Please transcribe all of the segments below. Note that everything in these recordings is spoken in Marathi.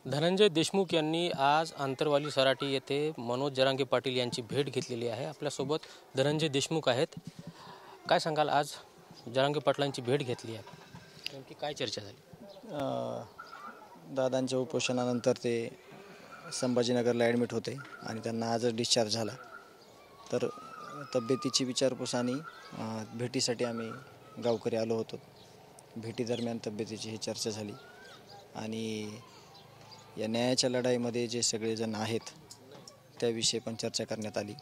धनंजय देशमुख यांनी आज आंतरवाली सराटी येथे मनोज जरांगे पाटील यांची भेट घेतलेली आहे। आपल्यासोबत धनंजय देशमुख आहेत। काय सांगाल, आज जरांगे पाटलांची भेट घेतली आहे, नेमकी काय चर्चा झाली? दादांच्या उपोषणानंतर ते संभाजीनगरला ॲडमिट होते आणि त्यांना आजच डिस्चार्ज झाला। तर तब्येतीची विचारपूस आणि भेटीसाठी आम्ही गावकरी आलो होतो। भेटीदरम्यान तब्येतीची ही चर्चा झाली आणि या न्यायाच्या लढाईमध्ये जे सगळेजण आहेत त्याविषयी पण चर्चा करण्यात आली।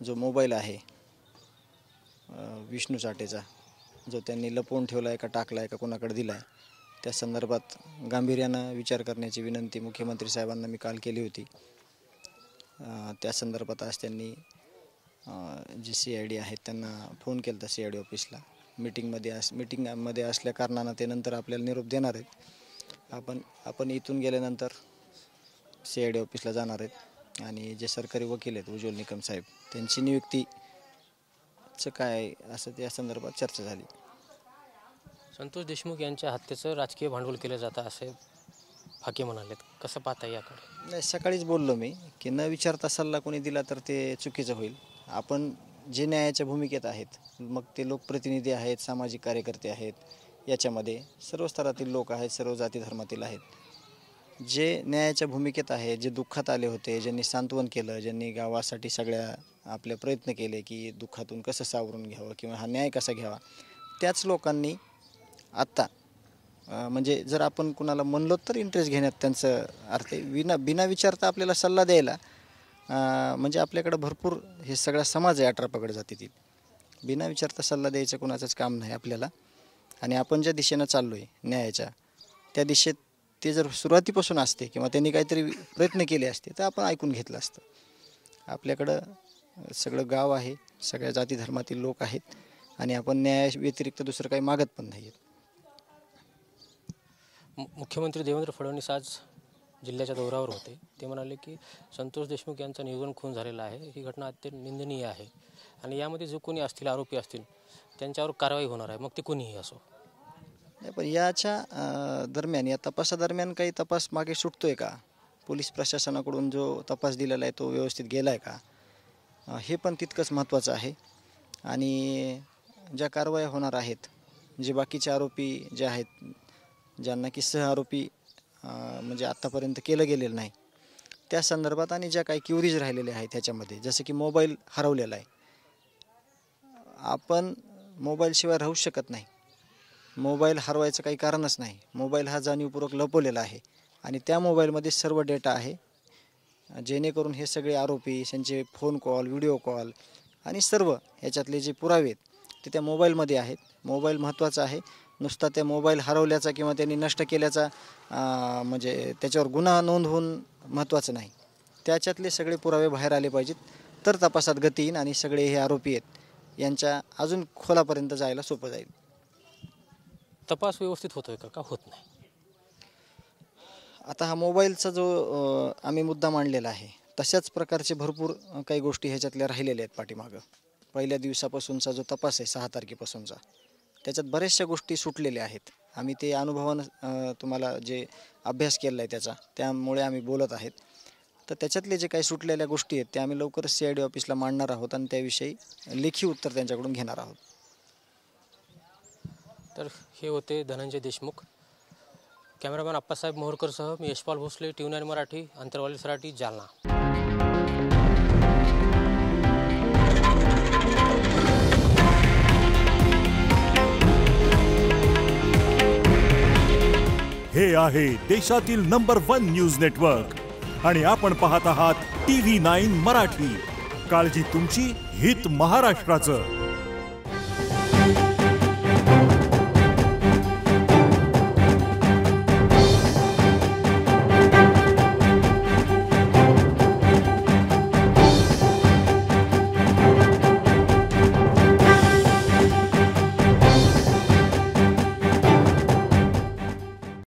जो मोबाईल आहे विष्णू चाटेचा, जो त्यांनी लपवून ठेवला आहे का टाकला आहे का कोणाकडे दिला आहे, त्या संदर्भात गांभीर्यानं विचार करण्याची विनंती मुख्यमंत्री साहेबांना मी काल केली होती। त्या संदर्भात आज त्यांनी जे CID आहेत त्यांना फोन केला होता CID ऑफिसला। मीटिंगमध्ये असल्या कारणानं ते नंतर आपल्याला निरोप देणार आहेत। आपण इथून गेल्यानंतर CID ऑफिसला जाणार आहेत आणि जे सरकारी वकील आहेत उज्ज्वल निकम साहेब, त्यांची नियुक्तीचं काय असं त्या संदर्भात चर्चा झाली। संतोष देशमुख यांच्या हत्येचं राजकीय भांडवल केलं जातं असे फाके म्हणालेत, कसं पाहता याकडे? नाही, सकाळीच बोललो मी की न विचारता सल्ला कोणी दिला तर ते चुकीचं होईल। आपण जे न्यायाच्या भूमिकेत आहेत, मग ते लोकप्रतिनिधी आहेत, सामाजिक कार्यकर्ते आहेत, याच्यामध्ये सर्व स्तरातील लोक आहेत, सर्व जाती धर्मातील आहेत। जे न्यायाच्या भूमिकेत आहे, जे दुःखात आले होते, ज्यांनी सांत्वन केलं, ज्यांनी गावासाठी सगळ्या आपले प्रयत्न केले की दुःखातून कसं सावरून घ्यावं किंवा हा न्याय कसा घ्यावा, त्याच लोकांनी आत्ता म्हणजे जर आपण कुणाला म्हणलो तर इंटरेस्ट घेण्यात त्यांचं अर्थ आहे। बिना विचारता आपल्याला सल्ला द्यायला म्हणजे आपल्याकडं भरपूर हे सगळा समाज आहे 18 पगड जातीतील। बिना विचारता सल्ला द्यायचं कुणाचंच काम नाही आपल्याला। आणि आपण ज्या दिशेनं चाललो आहे न्यायाच्या, त्या दिशेत ते जर सुरुवातीपासून असते किंवा त्यांनी काहीतरी प्रयत्न केले असते तर आपण ऐकून घेतलं असतं। आपल्याकडं सगळं गाव आहे, सगळ्या जाती धर्मातील लोक आहेत आणि आपण न्याया व्यतिरिक्त दुसरं काही मागत पण नाही आहेत। मुख्यमंत्री देवेंद्र फडणवीस आज जिल्ह्याच्या दौऱ्यावर होते। ते म्हणाले की संतोष देशमुख यांचा निर्गुण खून झालेला आहे, ही घटना अत्यंत निंदनीय आहे आणि यामध्ये जो कोणी असतील आरोपी असतील त्यांच्यावर कारवाई होणार आहे, मग ते कोणीही असो। पण याच्या दरम्यान या तपासादरम्यान काही तपास मागे सुटतोय का? पोलीस प्रशासनाकडून जो तपास दिलेला आहे तो व्यवस्थित गेला आहे का? हे पण तितकंच महत्त्वाचं आहे। आणि ज्या कारवाया होणार आहेत, जे बाकीचे आरोपी जे आहेत, ज्यांना की सहआरोपी म्हणजे आत्तापर्यंत केलं गेलेलं नाही, त्या संदर्भात आणि ज्या काही क्युरीज राहिलेल्या आहेत ह्याच्यामध्ये, जसं की मोबाईल हरवलेला आहे, आपण मोबाईलशिवाय राहू शकत नाही। मोबाईल हरवायचं काही कारणच नाही। मोबाईल हा जाणीवपूर्वक लपवलेला आहे आणि त्या मोबाईलमध्ये सर्व डेटा आहे, जेणेकरून हे सगळे आरोपी, त्यांचे फोन कॉल, व्हिडिओ कॉल आणि सर्व ह्याच्यातले जे पुरावे आहेत ते त्या मोबाईलमध्ये आहेत। मोबाईल महत्त्वाचा आहे। नुसता त्या मोबाईल हरवल्याचा किंवा त्यांनी नष्ट केल्याचा म्हणजे त्याच्यावर गुन्हा नोंद होऊन महत्त्वाचं नाही। त्याच्यातले सगळे पुरावे बाहेर आले पाहिजेत, तर तपासात गती येईल आणि सगळे हे आरोपी आहेत यांच्या अजून खोलापर्यंत जायला सोपं जाईल। तपास व्यवस्थित होतोय का होत नाही? आता हा मोबाईलचा जो आम्ही मुद्दा मांडलेला आहे, तशाच प्रकारचे भरपूर काही गोष्टी ह्याच्यातल्या राहिलेल्या आहेत पाठीमागं। पहिल्या दिवसापासूनचा जो तपास आहे 6 तारखेपासूनचा, त्याच्यात बऱ्याचशा गोष्टी सुटलेल्या आहेत। आम्ही ते अनुभवानं तुम्हाला जे अभ्यास केला आहे त्यामुळे आम्ही बोलत आहेत। तर त्याच्यातले जे काही सुटलेल्या गोष्टी आहेत त्या आम्ही लवकरच CID ऑफिसला मांडणार आहोत आणि त्याविषयी लेखी उत्तर त्यांच्याकडून घेणार आहोत। तर हे होते धनंजय देशमुख। कॅमेरामॅन आप्पासाहेब मोहरकरसह मी यशपाल भोसले, TV9 मराठी, आंतरवाली सराटी, जालना। हे आहे देशातील नंबर 1 न्यूज नेटवर्क आणि आपण पाहत आहात TV9 मराठी। काळजी तुमची, हित महाराष्ट्राचं।